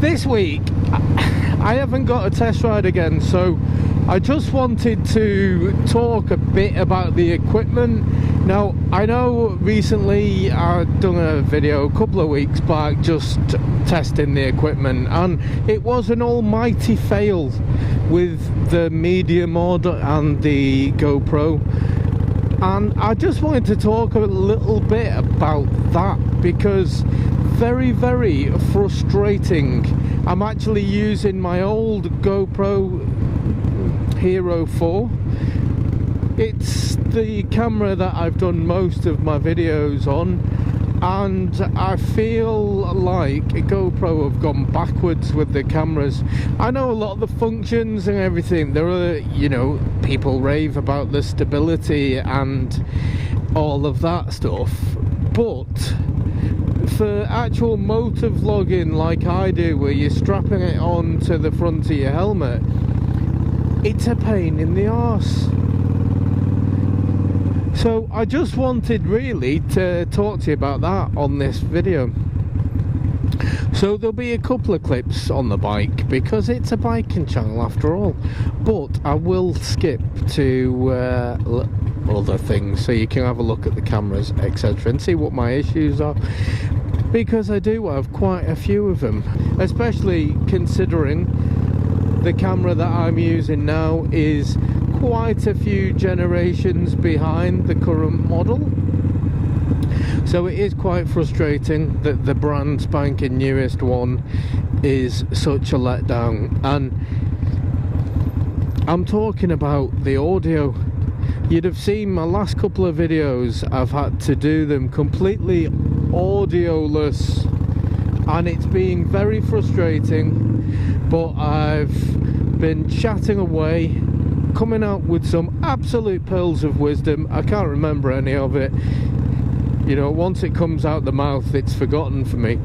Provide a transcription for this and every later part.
this week I haven't got a test ride again, so I just wanted to talk a bit about the equipment. Now, I know recently I've done a video a couple of weeks back just testing the equipment, and it was an almighty fail with the media mod and the GoPro. And I just wanted to talk a little bit about that, because very, very frustrating. I'm actually using my old GoPro Hero 4. It's the camera that I've done most of my videos on, and I feel like GoPro have gone backwards with the cameras. I know a lot of the functions and everything, there are, you know, people rave about the stability and all of that stuff, but for actual motor vlogging like I do, where you're strapping it on to the front of your helmet, it's a pain in the arse. So I just wanted really to talk to you about that on this video. So there'll be a couple of clips on the bike, because it's a biking channel after all, but I will skip to other things so you can have a look at the cameras, etc., and see what my issues are, because I do have quite a few of them, especially considering the camera that I'm using now is quite a few generations behind the current model. So it is quite frustrating that the brand spanking newest one is such a letdown. And I'm talking about the audio. You'd have seen my last couple of videos, I've had to do them completely audioless, and it's been very frustrating, but I've been chatting away, coming out with some absolute pearls of wisdom. I can't remember any of it. You know, once it comes out the mouth, it's forgotten for me.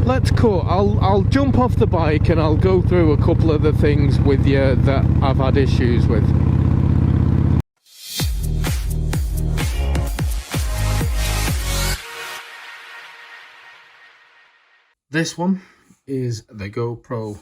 Let's cut. I'll jump off the bike and I'll go through a couple of the things with you that I've had issues with. This one is the GoPro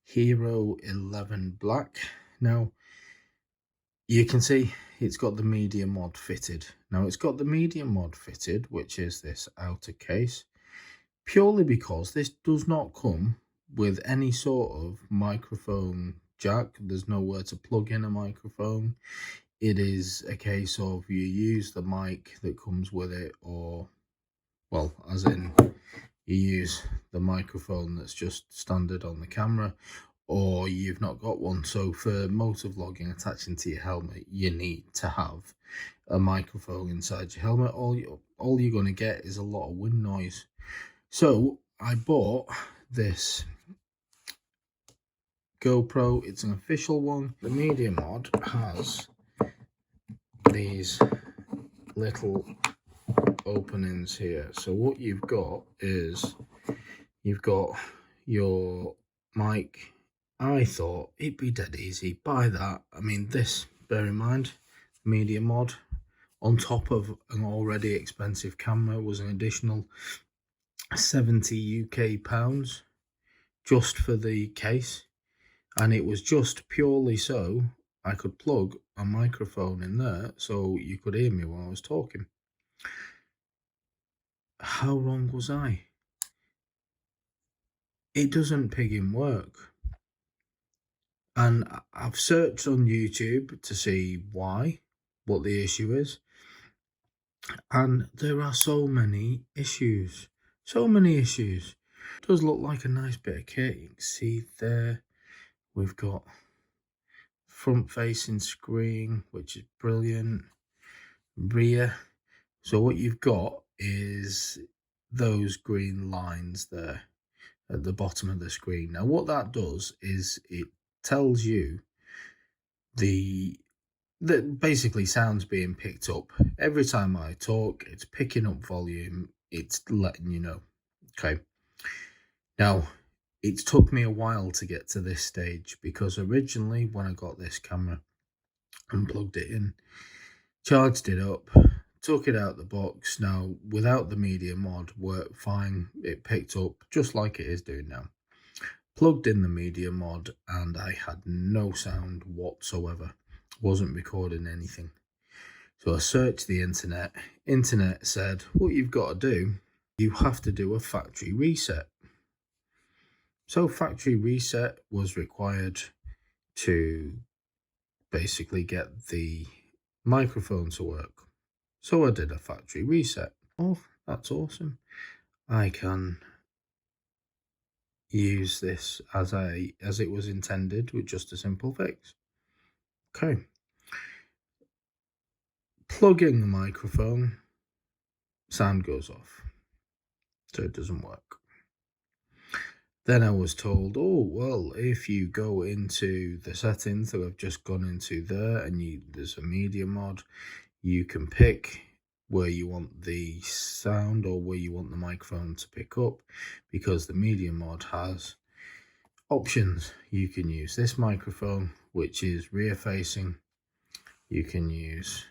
Hero 11 Black. Now, you can see it's got the media mod fitted. Now, it's got the media mod fitted, which is this outer case, purely because this does not come with any sort of microphone jack. There's nowhere to plug in a microphone. It is a case of you use the mic that comes with it, or, well, as in you use the microphone that's just standard on the camera, or you've not got one. So for motor vlogging attaching to your helmet, you need to have a microphone inside your helmet. All you're going to get is a lot of wind noise. So I bought this GoPro. It's an official one. The media mod has these little openings here. So what you've got is you've got your mic. I thought it'd be dead easy, buy that. I mean, this, bear in mind, media mod on top of an already expensive camera was an additional 70 UK pounds just for the case, and it was just purely so I could plug a microphone in there so you could hear me while I was talking. How wrong was I? It doesn't pig work. And I've searched on YouTube to see why, what the issue is. And there are so many issues. So many issues. It does look like a nice bit of kit. You can see there we've got front facing screen, which is brilliant. Rear. So what you've got is those green lines there at the bottom of the screen. Now what that does is it tells you that basically sounds being picked up. Every time I talk, it's picking up volume, it's letting you know. Okay. Now, it's took me a while to get to this stage, because originally when I got this camera and plugged it in, charged it up, took it out the box. Now, without the media mod, worked fine. It picked up just like it is doing now. Plugged in the media mod and I had no sound whatsoever. Wasn't recording anything. So I searched the internet. Internet said, what you've got to do, you have to do a factory reset. So factory reset was required to basically get the microphone to work. So I did a factory reset. Oh, that's awesome. I can use this as it was intended with just a simple fix. Okay. Plugging the microphone, sound goes off. So it doesn't work. Then I was told, oh, well, if you go into the settings that I've just gone into there and there's a media mod, you can pick where you want the sound or where you want the microphone to pick up, because the media mod has options. You can use this microphone, which is rear facing. You can use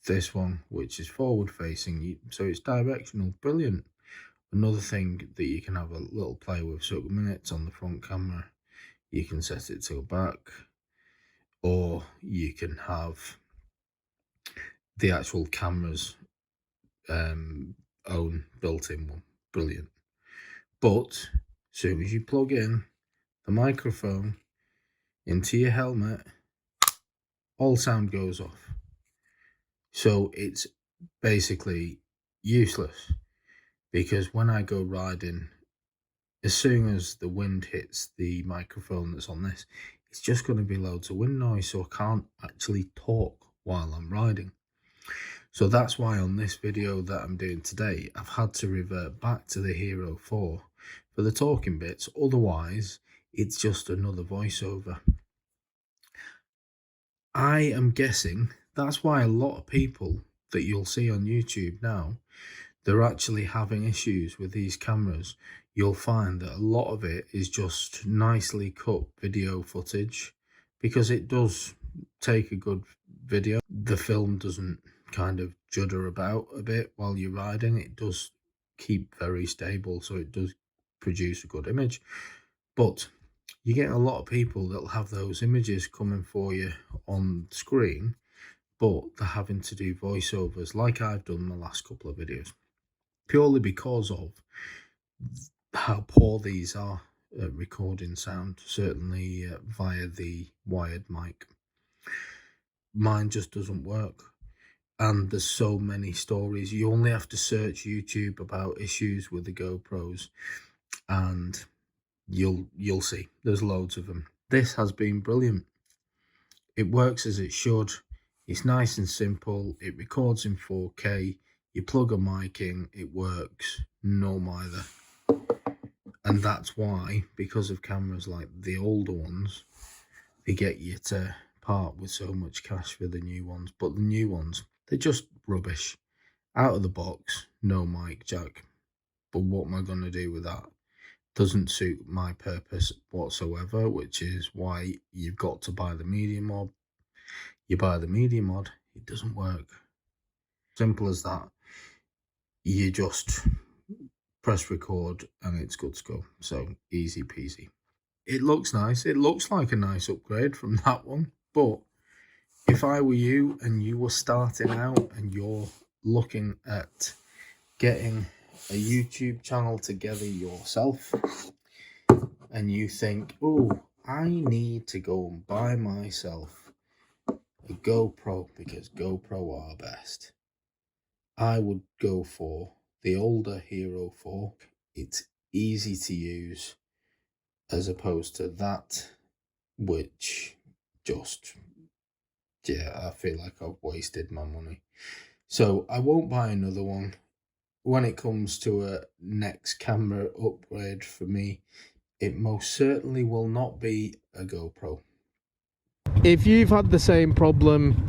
this one, which is forward facing. So it's directional. Brilliant. Another thing that you can have a little play with, so when it's on the front camera, you can set it to back, or you can have the actual camera's own built-in one. Brilliant. But as soon as you plug in the microphone into your helmet, all sound goes off. So it's basically useless, because when I go riding, as soon as the wind hits the microphone that's on this, it's just going to be loads of wind noise, so I can't actually talk while I'm riding. So that's why on this video that I'm doing today, I've had to revert back to the Hero 4 for the talking bits. Otherwise, it's just another voiceover. I am guessing that's why a lot of people that you'll see on YouTube now, they're actually having issues with these cameras. You'll find that a lot of it is just nicely cut video footage, because it does take a good video. The film doesn't kind of judder about a bit while you're riding. It does keep very stable, so it does produce a good image. But you get a lot of people that'll have those images coming for you on screen, but they're having to do voiceovers like I've done the last couple of videos, purely because of how poor these are at recording sound, certainly via the wired mic. Mine just doesn't work. And there's so many stories. You only have to search YouTube about issues with the GoPros and you'll see there's loads of them. This has been brilliant. It works as it should. It's nice and simple. It records in 4K. You plug a mic in, it works. No mither. And that's why, because of cameras like the older ones, they get you to part with so much cash for the new ones. But the new ones, they're just rubbish. Out of the box, no mic jack. But what am I going to do with that? Doesn't suit my purpose whatsoever, which is why you've got to buy the media mod. You buy the media mod, it doesn't work. Simple as that. You just press record and it's good to go. So easy peasy. It looks nice. It looks like a nice upgrade from that one. But if I were you and you were starting out and you're looking at getting a YouTube channel together yourself, and you think, oh, I need to go and buy myself a GoPro because GoPro are best, I would go for the older Hero 4. It's easy to use as opposed to that, which just, yeah, I feel like I've wasted my money. So I won't buy another one. When it comes to a next camera upgrade for me, it most certainly will not be a GoPro. If you've had the same problem,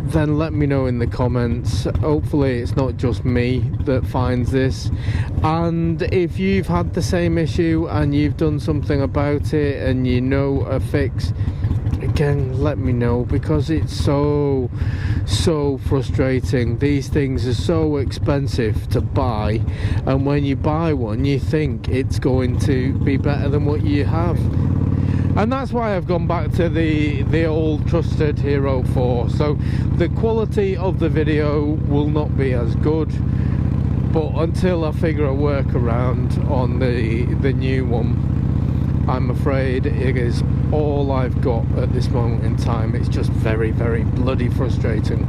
then let me know in the comments. Hopefully it's not just me that finds this. And if you've had the same issue and you've done something about it and you know a fix, again, let me know, because it's so frustrating. These things are so expensive to buy, and when you buy one you think it's going to be better than what you have. And that's why I've gone back to the old trusted Hero 4. So the quality of the video will not be as good, but until I figure a workaround on the new one, I'm afraid it is all I've got at this moment in time. It's just very, very bloody frustrating.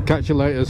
Catch you later.